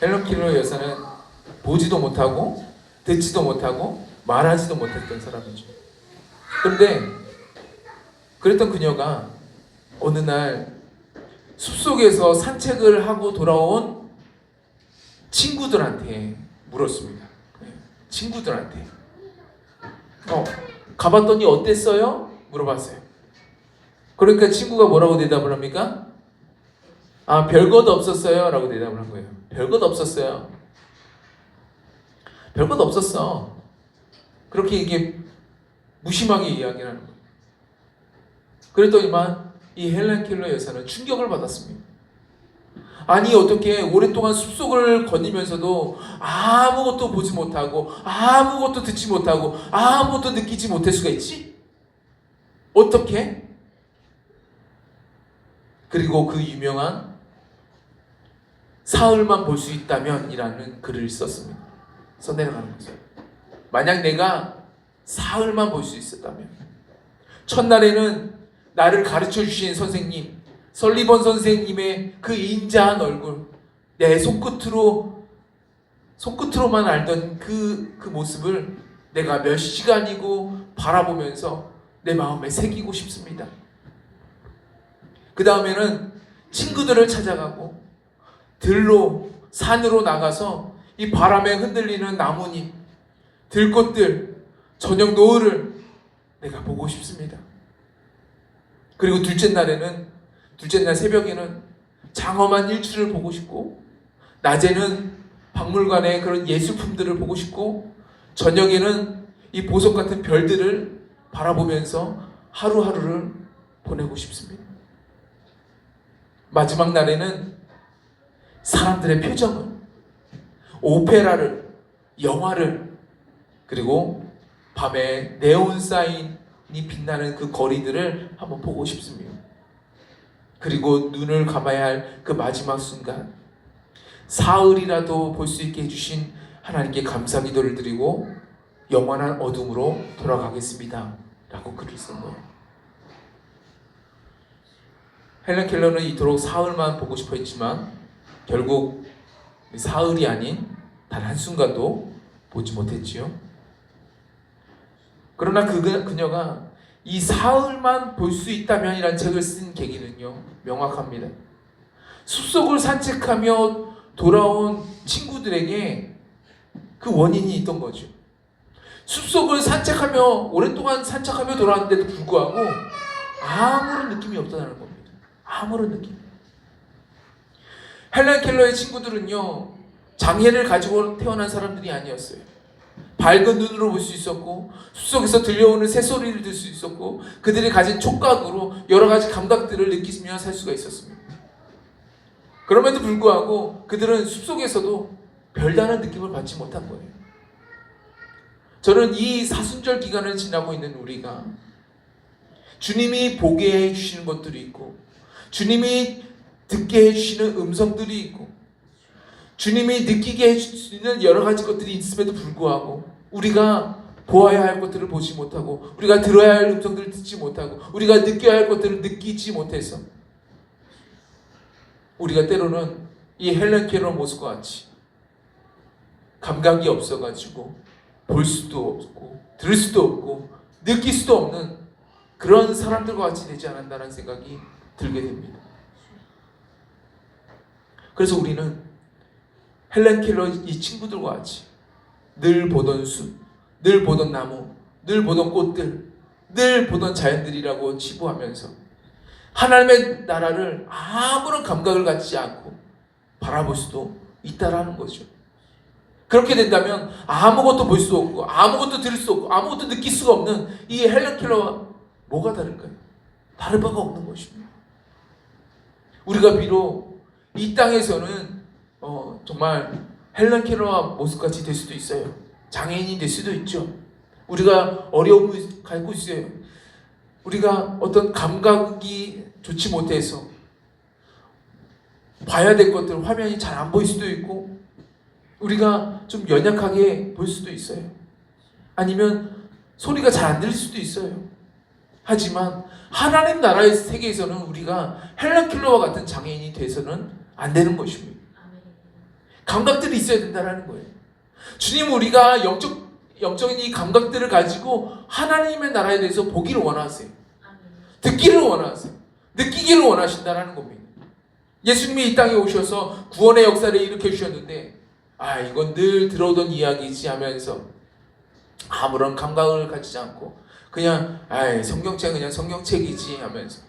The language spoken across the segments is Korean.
헬런 켈러 여사는 보지도 못하고 듣지도 못하고 말하지도 못했던 사람이죠. 그런데 그랬던 그녀가 어느 날 숲속에서 산책을 하고 돌아온 친구들한테 물었습니다. 친구들한테 가봤더니 어땠어요? 물어봤어요. 그러니까 친구가 뭐라고 대답을 합니까? 별것 없었어요 라고 대답을 한 거예요. 별것 없었어요. 별것 없었어. 그렇게 이게 무심하게 이야기를 하는 거예요. 그랬더니만 이 헬렌 켈러 여사는 충격을 받았습니다. 아니 어떻게 오랫동안 숲속을 거니면서도 아무것도 보지 못하고 아무것도 듣지 못하고 아무것도 느끼지 못할 수가 있지? 어떻게? 그리고 그 유명한 사흘만 볼 수 있다면 이라는 글을 썼습니다. 써내려가는 거죠. 만약 내가 사흘만 볼 수 있었다면, 첫날에는 나를 가르쳐 주신 선생님 설리번 선생님의 그 인자한 얼굴, 내 손끝으로만 알던 그 모습을 내가 몇 시간이고 바라보면서 내 마음에 새기고 싶습니다. 그 다음에는 친구들을 찾아가고 들로 산으로 나가서 이 바람에 흔들리는 나뭇잎, 들꽃들, 저녁 노을을 내가 보고 싶습니다. 그리고 둘째 날 새벽에는 장엄한 일출을 보고 싶고, 낮에는 박물관의 그런 예술품들을 보고 싶고, 저녁에는 이 보석 같은 별들을 바라보면서 하루하루를 보내고 싶습니다. 마지막 날에는 사람들의 표정을, 오페라를, 영화를, 그리고 밤에 네온 사인이 빛나는 그 거리들을 한번 보고 싶습니다. 그리고 눈을 감아야 할 그 마지막 순간, 사흘이라도 볼 수 있게 해주신 하나님께 감사 기도를 드리고 영원한 어둠으로 돌아가겠습니다 라고 글을 쓴 거예요. 헬렌 켈러는 이토록 사흘만 보고 싶어 했지만 결국 사흘이 아닌 단 한순간도 보지 못했지요. 그러나 그녀가 이 사흘만 볼 수 있다면 이란 책을 쓴 계기는요, 명확합니다. 숲속을 산책하며 돌아온 친구들에게 그 원인이 있던 거죠. 숲속을 오랫동안 산책하며 돌아왔는데도 불구하고 아무런 느낌이 없다는 겁니다. 아무런 느낌. 헬렌 켈러의 친구들은요, 장애를 가지고 태어난 사람들이 아니었어요. 밝은 눈으로 볼 수 있었고, 숲속에서 들려오는 새소리를 들을 수 있었고, 그들이 가진 촉각으로 여러 가지 감각들을 느끼며 살 수가 있었습니다. 그럼에도 불구하고 그들은 숲속에서도 별다른 느낌을 받지 못한 거예요. 저는 이 사순절 기간을 지나고 있는 우리가 주님이 보게 해주시는 것들이 있고, 주님이 듣게 해주시는 음성들이 있고, 주님이 느끼게 해주시는 여러 가지 것들이 있음에도 불구하고 우리가 보아야 할 것들을 보지 못하고, 우리가 들어야 할 음성들을 듣지 못하고, 우리가 느껴야 할 것들을 느끼지 못해서 우리가 때로는 이 헬렌 켈러 모습과 같이 감각이 없어가지고 볼 수도 없고 들을 수도 없고 느낄 수도 없는 그런 사람들과 같이 되지 않았나라는 생각이 들게 됩니다. 그래서 우리는 헬렌 켈러 이 친구들과 같이 늘 보던 숲, 늘 보던 나무, 늘 보던 꽃들, 늘 보던 자연들이라고 치부하면서 하나님의 나라를 아무런 감각을 갖지 않고 바라볼 수도 있다라는 거죠. 그렇게 된다면 아무것도 볼 수 없고 아무것도 들을 수 없고 아무것도 느낄 수가 없는 이 헬렌 켈러와 뭐가 다를까요? 다를 바가 없는 것입니다. 우리가 비록 이 땅에서는 정말 헬렌 켈러와 모습같이 될 수도 있어요. 장애인이 될 수도 있죠. 우리가 어려움을 갖고 있어요. 우리가 어떤 감각이 좋지 못해서 봐야 될 것들 화면이 잘 안 보일 수도 있고, 우리가 좀 연약하게 볼 수도 있어요. 아니면 소리가 잘 안 들릴 수도 있어요. 하지만 하나님 나라의 세계에서는 우리가 헬렌 켈러와 같은 장애인이 돼서는 안 되는 것입니다. 감각들이 있어야 된다는 거예요. 주님, 우리가 영적인 이 감각들을 가지고 하나님의 나라에 대해서 보기를 원하세요. 듣기를 원하세요. 느끼기를 원하신다는 겁니다. 예수님이 이 땅에 오셔서 구원의 역사를 일으켜 주셨는데, 이건 늘 들어오던 이야기지 하면서 아무런 감각을 가지지 않고 그냥 성경책은 그냥 성경책이지 하면서,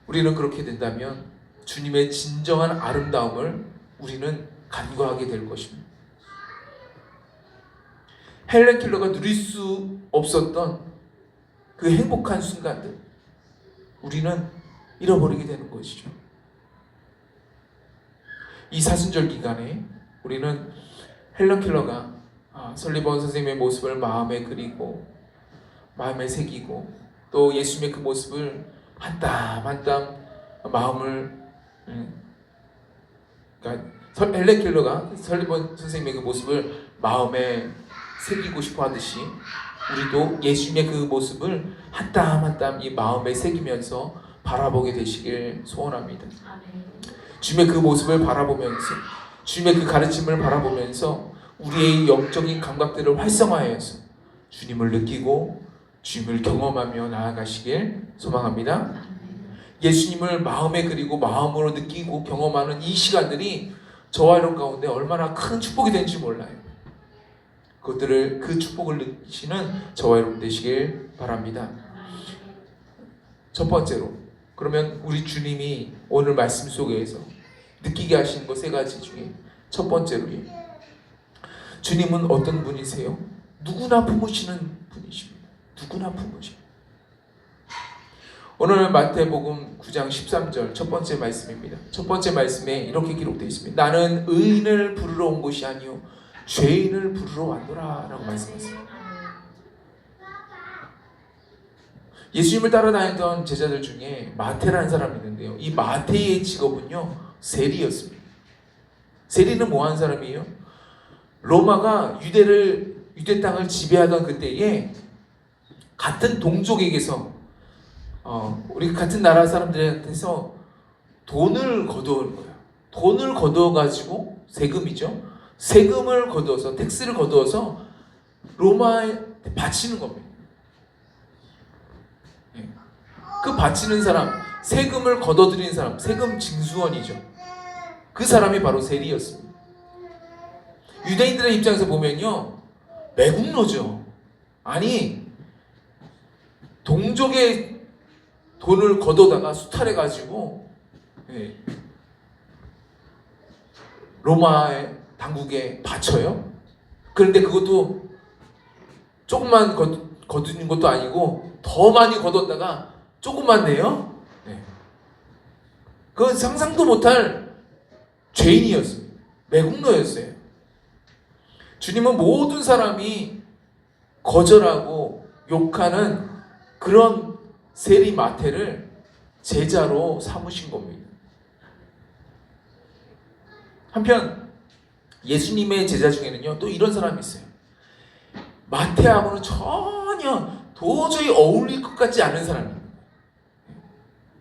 우리는 그렇게 된다면 주님의 진정한 아름다움을 우리는 간과하게 될 것입니다. 헬렌 켈러가 누릴 수 없었던 그 행복한 순간들, 우리는 잃어버리게 되는 것이죠. 이 사순절 기간에 우리는 헬렌 켈러가 설리번 선생님의 모습을 마음에 그리고 마음에 새기고, 또 예수님의 그 모습을 한 땀 한 땀 마음을, 그러니까 헬렌 켈러가 설리번 선생님의 그 모습을 마음에 새기고 싶어 하듯이, 우리도 예수님의 그 모습을 한 땀 한 땀 이 마음에 새기면서 바라보게 되시길 소원합니다. 주님의 그 모습을 바라보면서, 주님의 그 가르침을 바라보면서 우리의 영적인 감각들을 활성화해서 주님을 느끼고 주님을 경험하며 나아가시길 소망합니다. 예수님을 마음에 그리고 마음으로 느끼고 경험하는 이 시간들이 저와 여러분 가운데 얼마나 큰 축복이 되는지 몰라요. 그 축복을 느끼시는 저와 여러분 되시길 바랍니다. 첫 번째로, 그러면 우리 주님이 오늘 말씀 속에서 느끼게 하시는 것 세 가지 중에 첫 번째로요, 주님은 어떤 분이세요? 누구나 품으시는 분이십니다. 누구나 품으십니다. 오늘 마태복음 9장 13절 첫 번째 말씀입니다. 첫 번째 말씀에 이렇게 기록되어 있습니다. 나는 의인을 부르러 온 것이 아니요 죄인을 부르러 왔노라 라고 말씀하셨습니다. 예수님을 따라다니던 제자들 중에 마태라는 사람이 있는데요, 이 마태의 직업은요 세리였습니다. 세리는 뭐 하는 사람이에요? 로마가 유대 땅을 지배하던 그때에 같은 동족에게서 우리 같은 나라 사람들한테서 돈을 거두는 거예요. 돈을 거두어가지고, 세금이죠. 세금을 거두어서, 텍스를 거두어서 로마에 바치는 겁니다. 그 바치는 사람, 세금을 거둬들이는 사람, 세금 징수원이죠. 그 사람이 바로 세리였습니다. 유대인들의 입장에서 보면요, 매국노죠. 아니, 동족의 돈을 거둬다가 수탈해가지고 로마의 당국에 바쳐요. 그런데 그것도 조금만 거두는 것도 아니고 더 많이 거뒀다가 조금만 내요. 그건 상상도 못할 죄인이었습니다. 매국노였어요. 주님은 모든 사람이 거절하고 욕하는 그런 세리 마태를 제자로 삼으신 겁니다. 한편 예수님의 제자 중에는요, 또 이런 사람이 있어요. 마태하고는 전혀 도저히 어울릴 것 같지 않은 사람입니다.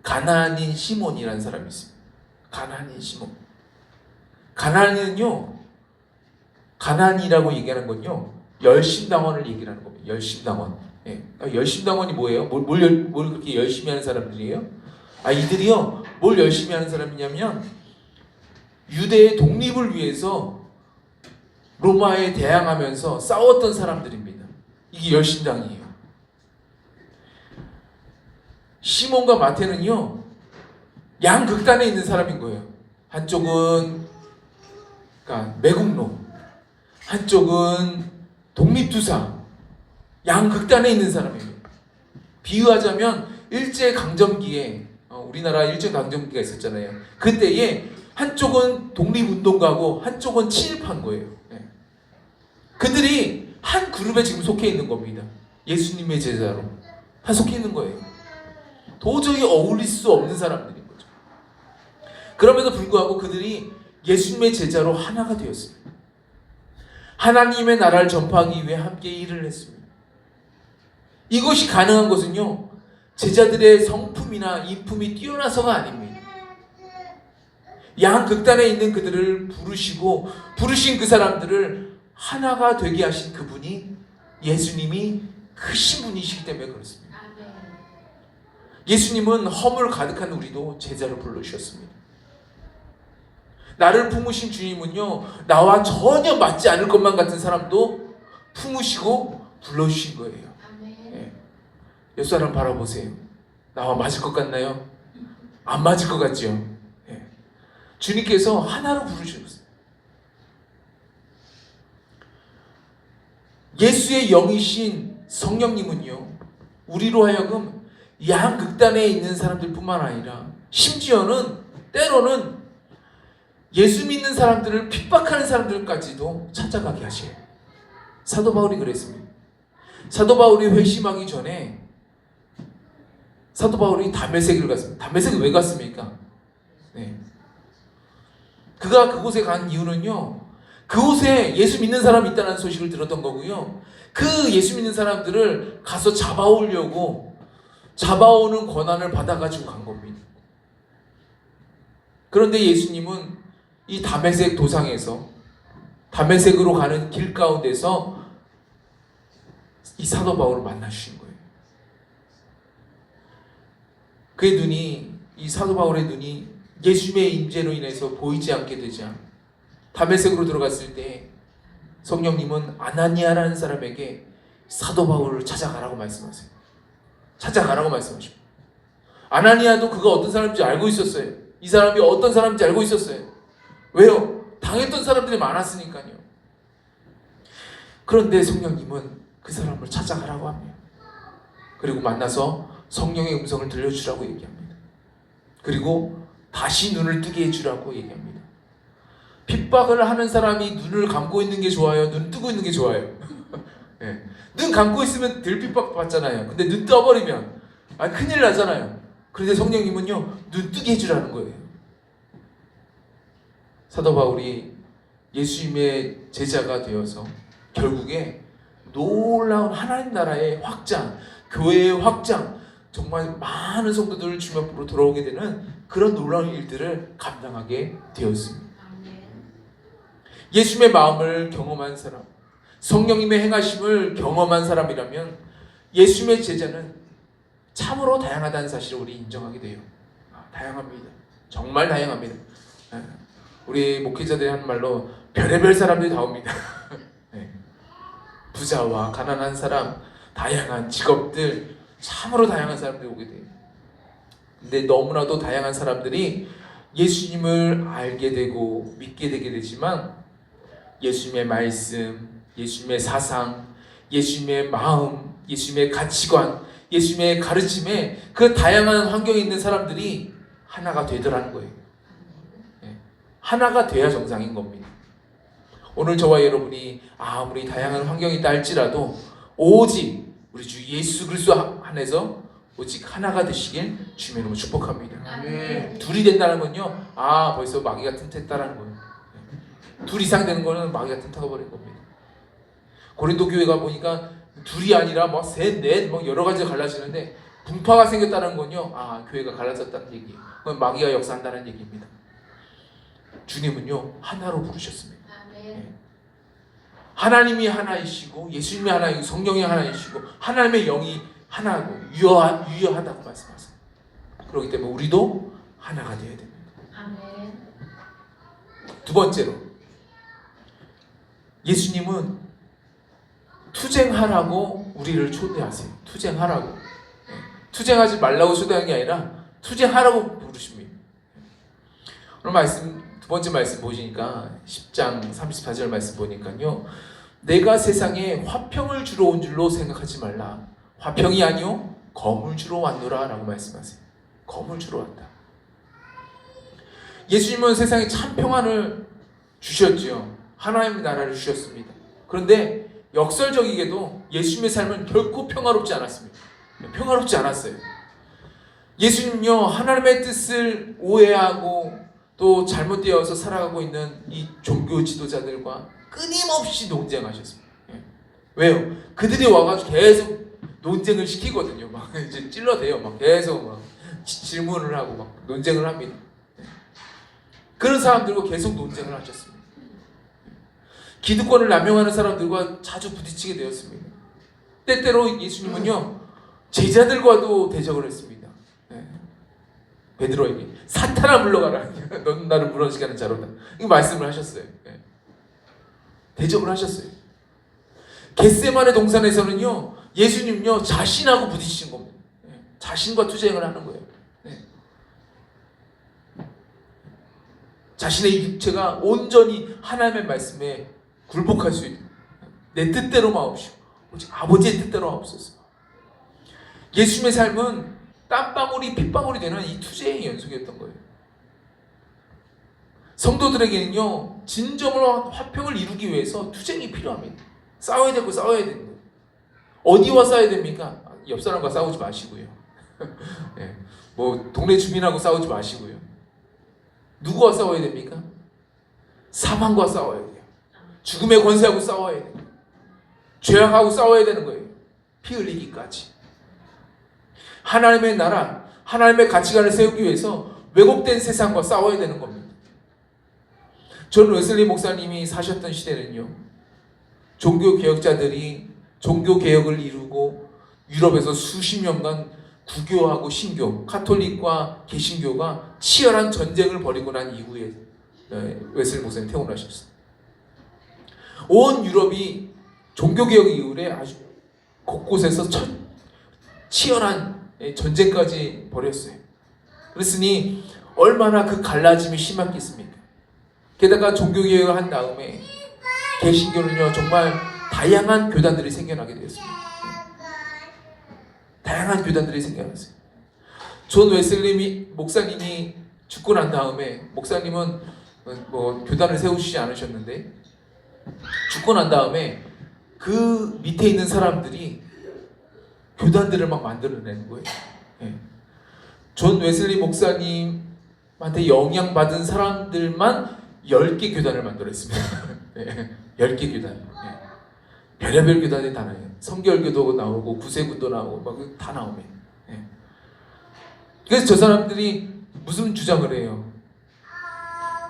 가나안인 시몬이라는 사람이 있습니다. 가나안인 시몬. 가나안이라고 얘기하는 건요, 열심당원을 얘기하는 겁니다. 열심당원. 열심당원이 뭐예요? 뭘 그렇게 열심히 하는 사람들이에요? 이들이요, 뭘 열심히 하는 사람이냐면 유대의 독립을 위해서 로마에 대항하면서 싸웠던 사람들입니다. 이게 열심당이에요. 시몬과 마태는요, 양극단에 있는 사람인 거예요. 한쪽은 그러니까 매국노, 한쪽은 독립투사, 양극단에 있는 사람입니다. 비유하자면 일제강점기에, 우리나라 일제강점기가 있었잖아요. 그때에 한쪽은 독립운동가고 한쪽은 친일파인 거예요. 그들이 한 그룹에 지금 속해 있는 겁니다. 예수님의 제자로 다 속해 있는 거예요. 도저히 어울릴 수 없는 사람들인 거죠. 그럼에도 불구하고 그들이 예수님의 제자로 하나가 되었습니다. 하나님의 나라를 전파하기 위해 함께 일을 했습니다. 이것이 가능한 것은요, 제자들의 성품이나 인품이 뛰어나서가 아닙니다. 양극단에 있는 그들을 부르시고 부르신 그 사람들을 하나가 되게 하신 그분이 예수님이 크신 분이시기 때문에 그렇습니다. 예수님은 허물 가득한 우리도 제자로 불러주셨습니다. 나를 품으신 주님은요, 나와 전혀 맞지 않을 것만 같은 사람도 품으시고 불러주신 거예요. 예. 옆 사람 바라보세요. 나와 맞을 것 같나요? 안 맞을 것 같죠? 예. 주님께서 하나로 부르셨어요. 예수의 영이신 성령님은요, 우리로 하여금 양극단에 있는 사람들뿐만 아니라 심지어는 때로는 예수 믿는 사람들을 핍박하는 사람들까지도 찾아가게 하셔요. 사도 바울이 그랬습니다. 사도 바울이 회심하기 전에 사도 바울이 다메섹을 갔습니다. 다메섹을 왜 갔습니까? 네. 그가 그곳에 간 이유는요, 그곳에 예수 믿는 사람이 있다는 소식을 들었던 거고요, 그 예수 믿는 사람들을 가서 잡아오려고 잡아오는 권한을 받아가지고 간 겁니다. 그런데 예수님은 이 다메섹 도상에서 다메섹으로 가는 길 가운데서 이 사도 바울을 만나주신 거예요. 그의 눈이, 이 사도 바울의 눈이 예수님의 임재로 인해서 보이지 않게 되자 다메섹으로 들어갔을 때 성령님은 아나니아라는 사람에게 사도 바울을 찾아가라고 말씀하세요. 찾아가라고 말씀하십니다. 아나니아도 그가 어떤 사람인지 알고 있었어요. 이 사람이 어떤 사람인지 알고 있었어요. 왜요? 당했던 사람들이 많았으니까요. 그런데 성령님은 그 사람을 찾아가라고 합니다. 그리고 만나서 성령의 음성을 들려주라고 얘기합니다. 그리고 다시 눈을 뜨게 해주라고 얘기합니다. 핍박을 하는 사람이 눈을 감고 있는 게 좋아요? 눈 뜨고 있는 게 좋아요? 네. 눈 감고 있으면 덜 핍박 받잖아요. 근데 눈 떠버리면 큰일 나잖아요. 그런데 성령님은요, 눈 뜨게 해주라는 거예요. 사도 바울이 예수님의 제자가 되어서 결국에 놀라운 하나님 나라의 확장, 교회의 확장, 정말 많은 성도들을 주님 앞으로 돌아오게 되는 그런 놀라운 일들을 감당하게 되었습니다. 예수님의 마음을 경험한 사람, 성령님의 행하심을 경험한 사람이라면 예수님의 제자는 참으로 다양하다는 사실을 우리 인정하게 돼요. 다양합니다. 정말 다양합니다. 우리 목회자들이 하는 말로 별의별 사람들이 다 옵니다. 네. 부자와 가난한 사람, 다양한 직업들, 참으로 다양한 사람들이 오게 돼요. 근데 너무나도 다양한 사람들이 예수님을 알게 되고 믿게 되게 되지만 예수님의 말씀, 예수님의 사상, 예수님의 마음, 예수님의 가치관, 예수님의 가르침에 그 다양한 환경에 있는 사람들이 하나가 되더라는 거예요. 하나가 돼야 정상인 겁니다. 오늘 저와 여러분이 아무리 다양한 환경이 있다 할지라도 오직 우리 주 예수 그리스도 안에서 오직 하나가 되시길 주님의 이름으로 축복합니다. 둘이 된다는 건요, 벌써 마귀가 틈탔다라는 거예요. 둘 이상 되는 거는 마귀가 틈타가 버린 겁니다. 고린도 교회가 보니까 둘이 아니라 뭐 셋, 넷, 뭐 여러 가지가 갈라지는데 분파가 생겼다는 건요, 교회가 갈라졌다는 얘기예요. 그건 마귀가 역사한다는 얘기입니다. 주님은요, 하나로 부르셨습니다. 하나님이 하나이시고 예수님이 하나이고 성령이 하나이시고 하나님의 영이 하나고 유효하다고 말씀하세요. 그렇기 때문에 우리도 하나가 되어야 됩니다. 두 번째로, 예수님은 투쟁하라고 우리를 초대하세요. 투쟁하라고. 투쟁하지 말라고 초대하는 게 아니라 투쟁하라고 부르십니다. 오늘 말씀, 두 번째 말씀 보시니까 10장 34절 말씀 보니까요, 내가 세상에 화평을 주러 온 줄로 생각하지 말라. 화평이 아니요 검을 주러 왔노라 라고 말씀하세요. 검을 주러 왔다. 예수님은 세상에 참 평안을 주셨죠. 하나님의 나라를 주셨습니다. 그런데 역설적이게도 예수님의 삶은 결코 평화롭지 않았습니다. 평화롭지 않았어요. 예수님은요, 하나님의 뜻을 오해하고 또 잘못되어서 살아가고 있는 이 종교 지도자들과 끊임없이 논쟁하셨습니다. 왜요? 그들이 와가지고 계속 논쟁을 시키거든요. 막 이제 찔러대요. 막 계속 막 질문을 하고 막 논쟁을 합니다. 그런 사람들과 계속 논쟁을 하셨습니다. 기득권을 남용하는 사람들과 자주 부딪히게 되었습니다. 때때로 예수님은요 제자들과도 대적을 했습니다. 베드로에게 사탄아 물러가라. 너는 나를 무너지게 하는 자로다. 이 말씀을 하셨어요. 대적을 하셨어요. 겟세마네 동산에서는요 예수님요 자신하고 부딪히신 겁니다. 자신과 투쟁을 하는 거예요. 자신의 육체가 온전히 하나님의 말씀에 굴복할 수 있는 내 뜻대로 마옵시오 오직 아버지의 뜻대로 마옵소서. 예수님의 삶은 땀방울이 핏방울이 되는 이 투쟁의 연속이었던 거예요. 성도들에게는요 진정으로 화평을 이루기 위해서 투쟁이 필요합니다. 싸워야 되고 싸워야 되는 거예요. 어디와 싸워야 됩니까? 옆 사람과 싸우지 마시고요. 뭐 동네 주민하고 싸우지 마시고요. 누구와 싸워야 됩니까? 사망과 싸워야 돼요. 죽음의 권세하고 싸워야 돼요. 죄악하고 싸워야 되는 거예요. 피 흘리기까지. 하나님의 나라, 하나님의 가치관을 세우기 위해서 왜곡된 세상과 싸워야 되는 겁니다. 존 웨슬리 목사님이 사셨던 시대는요 종교개혁자들이 종교개혁을 이루고 유럽에서 수십 년간 구교하고 신교, 카톨릭과 개신교가 치열한 전쟁을 벌이고 난 이후에 웨슬리 목사님이 퇴원하셨어요. 온 유럽이 종교개혁 이후에 아주 곳곳에서 치열한 전쟁까지 벌였어요. 그랬으니 얼마나 그 갈라짐이 심했겠습니까? 게다가 종교개혁을 한 다음에 개신교는요 정말 다양한 교단들이 생겨나게 되었습니다. 다양한 교단들이 생겨났어요. 존 웨슬리 목사님이 죽고 난 다음에 목사님은 뭐 교단을 세우시지 않으셨는데 죽고 난 다음에 그 밑에 있는 사람들이 교단들을 막 만들어내는 거예요. 존 웨슬리 목사님한테 영향받은 사람들만 10개 교단을 만들었습니다. 10개 교단. 별의별 교단이 다 나와요. 성결교도 나오고 구세군도 나오고 막 다 나옵니다. 그래서 저 사람들이 무슨 주장을 해요?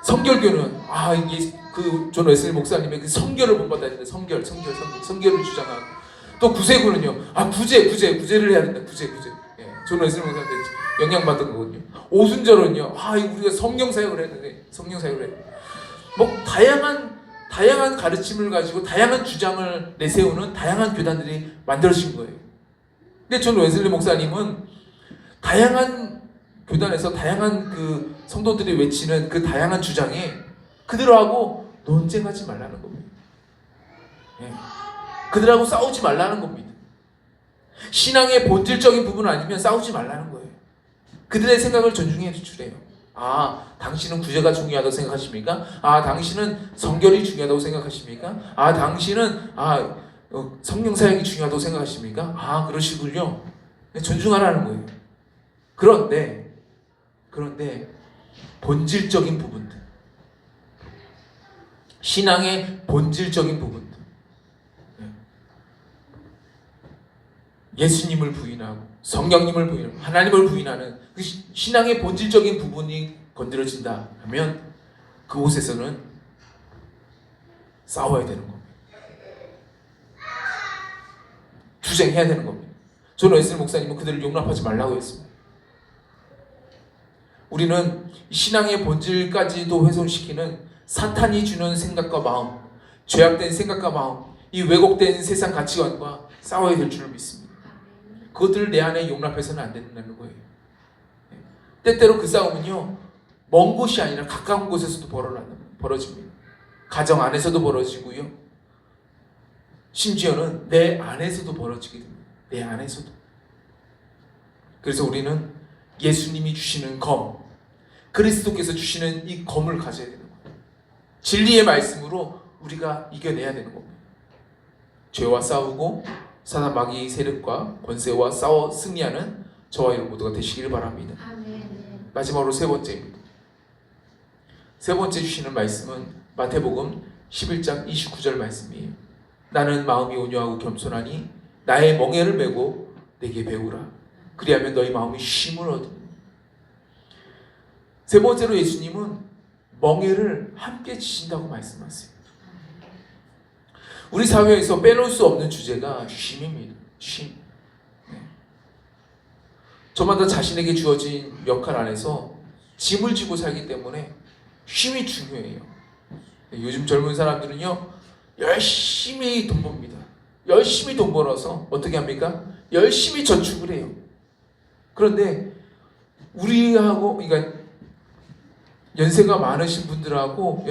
성결교는 이게 그 존 웨슬리 목사님의 그 성결을 본받아야 된다. 성결을 주장하고 또 구세군은요. 구제를 해야 된다. 구제. 존 웨슬리 목사님한테 영향받은 거거든요. 오순절은요. 우리가 성령 사역을 해야 되는데 성령 사역을 해야 돼. 뭐 다양한 가르침을 가지고 다양한 주장을 내세우는 다양한 교단들이 만들어진 거예요. 근데 존 웨슬리 목사님은 다양한 교단에서 다양한 그 성도들이 외치는 그 다양한 주장에 그들하고 논쟁하지 말라는 겁니다. 그들하고 싸우지 말라는 겁니다. 신앙의 본질적인 부분 아니면 싸우지 말라는 거예요. 그들의 생각을 존중해 주래요. 당신은 구제가 중요하다고 생각하십니까? 당신은 성결이 중요하다고 생각하십니까? 당신은 성령 사역이 중요하다고 생각하십니까? 그러시군요. 존중하라는 거예요. 그런데 본질적인 부분들, 신앙의 본질적인 부분들, 예수님을 부인하고 성령님을 부인하고 하나님을 부인하는 그 신앙의 본질적인 부분이 건드려진다 하면 그곳에서는 싸워야 되는 겁니다. 투쟁해야 되는 겁니다. 존 웨슬리 목사님은 그들을 용납하지 말라고 했습니다. 우리는 신앙의 본질까지도 훼손시키는 사탄이 주는 생각과 마음, 죄악된 생각과 마음, 이 왜곡된 세상 가치관과 싸워야 될 줄을 믿습니다. 그것들을 내 안에 용납해서는 안 된다는 거예요. 때때로 그 싸움은요 먼 곳이 아니라 가까운 곳에서도 벌어집니다. 가정 안에서도 벌어지고요, 심지어는 내 안에서도 벌어지게 됩니다. 내 안에서도. 그래서 우리는 예수님이 주시는 검, 그리스도께서 주시는 이 검을 가져야 되는 거예요. 진리의 말씀으로 우리가 이겨내야 되는 겁니다. 죄와 싸우고 사단 마귀의 세력과 권세와 싸워 승리하는 저와 여러분 모두가 되시기를 바랍니다. 마지막으로 세 번째입니다. 세 번째 주시는 말씀은 마태복음 11장 29절 말씀이에요. 나는 마음이 온유하고 겸손하니 나의 멍에를 메고 내게 배우라. 그리하면 너희 마음이 쉼을 얻으니. 세 번째로 예수님은 멍에를 함께 지신다고 말씀하세요. 우리 사회에서 빼놓을 수 없는 주제가 쉼입니다. 쉼. 저마다 자신에게 주어진 역할 안에서 짐을 지고 살기 때문에 쉼이 중요해요. 요즘 젊은 사람들은요, 열심히 돈 법니다. 열심히 돈 벌어서 어떻게 합니까? 열심히 저축을 해요. 그런데 우리하고, 그러니까 연세가 많으신 분들하고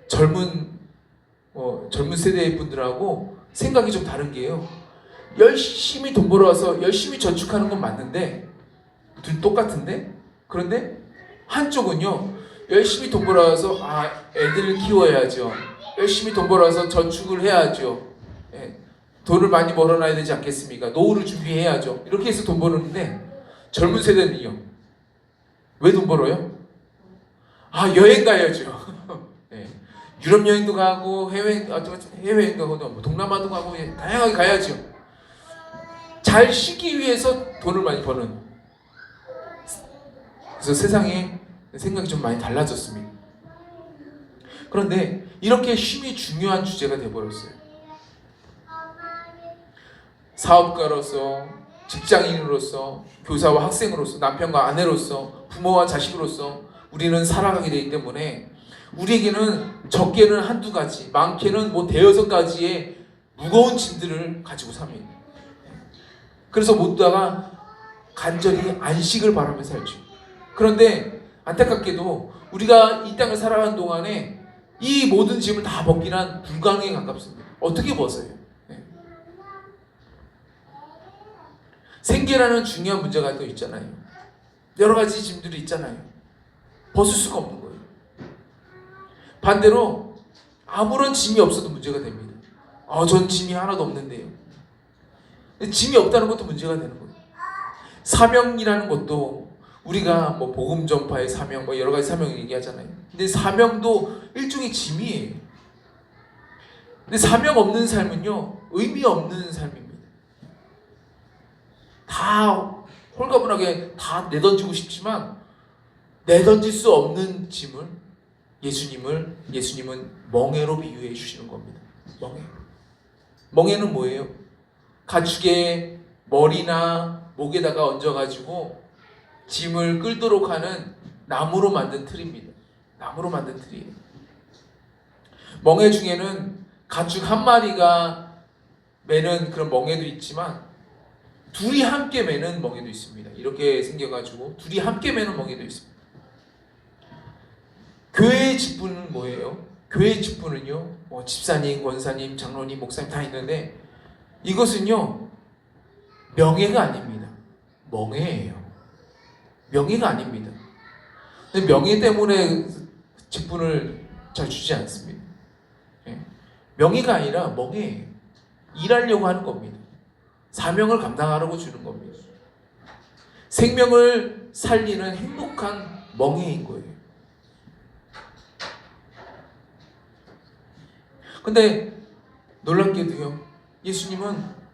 젊은 세대의 분들하고 생각이 좀 다른 게요. 열심히 돈 벌어와서 열심히 저축하는 건 맞는데, 둘 똑같은데, 그런데 한쪽은요, 열심히 돈 벌어와서 애들을 키워야죠. 열심히 돈 벌어와서 저축을 해야죠. 돈을 많이 벌어놔야 되지 않겠습니까? 노후를 준비해야죠. 이렇게 해서 돈 버는데, 젊은 세대는요, 왜 돈 벌어요? 여행 가야죠. 유럽 여행도 가고 해외여행 가고 동남아도 가고 다양하게 가야죠. 잘 쉬기 위해서 돈을 많이 버는. 그래서 세상에 생각이 좀 많이 달라졌습니다. 그런데 이렇게 쉼이 중요한 주제가 되어버렸어요. 사업가로서, 직장인으로서, 교사와 학생으로서, 남편과 아내로서, 부모와 자식으로서 우리는 살아가게 되기 때문에 우리에게는 적게는 한두 가지, 많게는 대여섯 가지의 무거운 짐들을 가지고 삽니다. 그래서 모두가 간절히 안식을 바라며 살죠. 그런데 안타깝게도 우리가 이 땅을 살아가는 동안에 이 모든 짐을 다 벗기란 불가능에 가깝습니다. 어떻게 벗어요? 생계라는 중요한 문제가 또 있잖아요. 여러 가지 짐들이 있잖아요. 벗을 수가 없는 거예요. 반대로 아무런 짐이 없어도 문제가 됩니다. 전 짐이 하나도 없는데요. 짐이 없다는 것도 문제가 되는 거예요. 사명이라는 것도 우리가 복음 전파의 사명, 여러 가지 사명을 얘기하잖아요. 근데 사명도 일종의 짐이에요. 근데 사명 없는 삶은요, 의미 없는 삶입니다. 다 홀가분하게 다 내던지고 싶지만 내던질 수 없는 짐을 예수님은 멍에로 비유해 주시는 겁니다. 멍에는 뭐예요? 가축의 머리나 목에다가 얹어가지고 짐을 끌도록 하는 나무로 만든 틀입니다. 나무로 만든 틀이에요. 멍에 중에는 가축 한 마리가 매는 그런 멍에도 있지만 둘이 함께 매는 멍에도 있습니다. 이렇게 생겨가지고 둘이 함께 매는 멍에도 있습니다. 교회의 직분은 뭐예요? 교회의 직분은요, 집사님, 권사님, 장로님, 목사님 다 있는데 이것은요, 명예가 아닙니다. 멍에예요. 명예가 아닙니다. 근데 명예 때문에 직분을 잘 주지 않습니다. 명예가 아니라 멍에예요. 일하려고 하는 겁니다. 사명을 감당하려고 주는 겁니다. 생명을 살리는 행복한 멍에인 거예요. 근데 놀랍게도요, 예수님은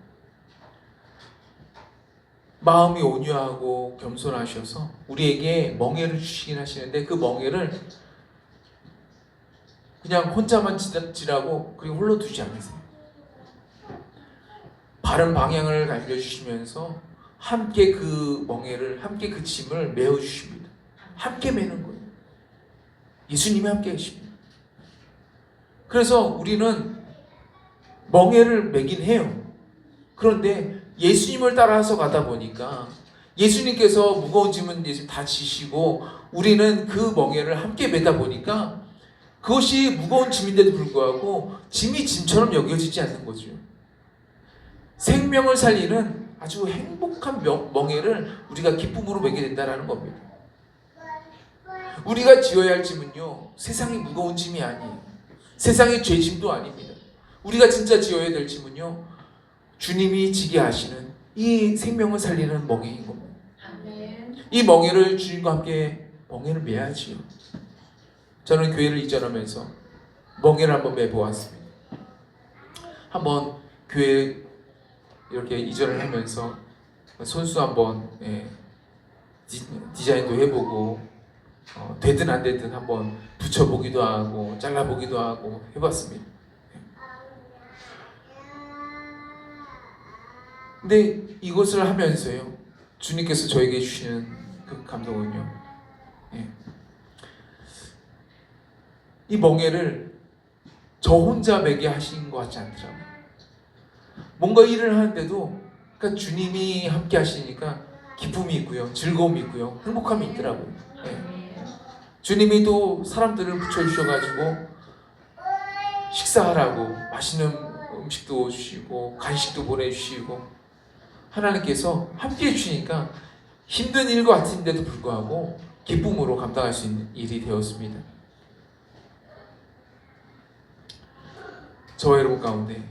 마음이 온유하고 겸손하셔서 우리에게 멍에를 주시긴 하시는데 그 멍에를 그냥 혼자만 지라고 그리고 홀로 두지 않으세요. 바른 방향을 알려주시면서 함께 그 멍에를, 함께 그 짐을 메어주십니다. 함께 매는 거예요. 예수님이 함께 하십니다. 그래서 우리는 멍에를 매긴 해요. 그런데 예수님을 따라서 가다 보니까 예수님께서 무거운 짐은 다 지시고 우리는 그 멍에를 함께 매다 보니까 그것이 무거운 짐인데도 불구하고 짐이 짐처럼 여겨지지 않는 거죠. 생명을 살리는 아주 행복한 멍에를 우리가 기쁨으로 매게 된다는 겁니다. 우리가 지어야 할 짐은요, 세상이 무거운 짐이 아니에요. 세상의 죄짐도 아닙니다. 우리가 진짜 지어야 될 짐은요, 주님이 지게 하시는 이 생명을 살리는 멍에인 겁니다. 이 멍에를 주님과 함께 멍에를 매야지요. 저는 교회를 이전하면서 멍에를 한번 매보았습니다. 한번 교회 이렇게 이전을 하면서 손수 한번 디자인도 해보고 되든 안 되든 한번 붙여보기도 하고 잘라보기도 하고 해봤습니다. 근데 이것을 하면서요, 주님께서 저에게 주시는 그 감동은요, 예. 이 멍에를 저 혼자 매게 하신 것 같지 않더라고요. 뭔가 일을 하는데도 그러니까 주님이 함께 하시니까 기쁨이 있고요, 즐거움이 있고요, 행복함이 있더라고요. 예. 주님이 또 사람들을 붙여주셔가지고 식사하라고 맛있는 음식도 주시고 간식도 보내주시고 하나님께서 함께 해주시니까 힘든 일 같은데도 불구하고 기쁨으로 감당할 수 있는 일이 되었습니다. 저와 여러분 가운데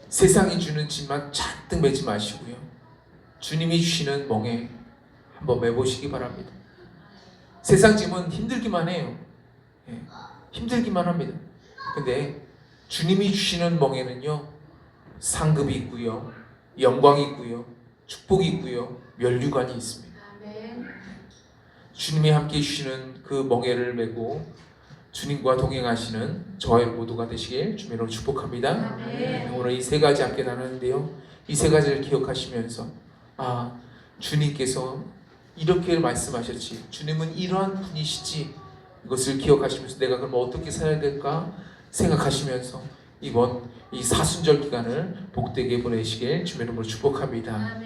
세상이 주는 짐만 잔뜩 매지 마시고요, 주님이 주시는 멍에 한번 매보시기 바랍니다. 세상 짐은 힘들기만 해요. 예, 힘들기만 합니다. 근데 주님이 주시는 멍에는요, 상급이 있고요, 영광이 있고요, 축복이 있고요, 면류관이 있습니다. 주님이 함께 해주시는 그 멍에를 메고 주님과 동행하시는 저와 여러분 모두가 되시길 주님으로 축복합니다. 오늘 이 세 가지 함께 나누는데요, 이 세 가지를 기억하시면서 주님께서 이렇게 말씀하셨지, 주님은 이러한 분이시지, 이것을 기억하시면서 내가 그럼 어떻게 살아야 될까 생각하시면서 이번 이 사순절 기간을 복되게 보내시길 주님의 이름으로 축복합니다.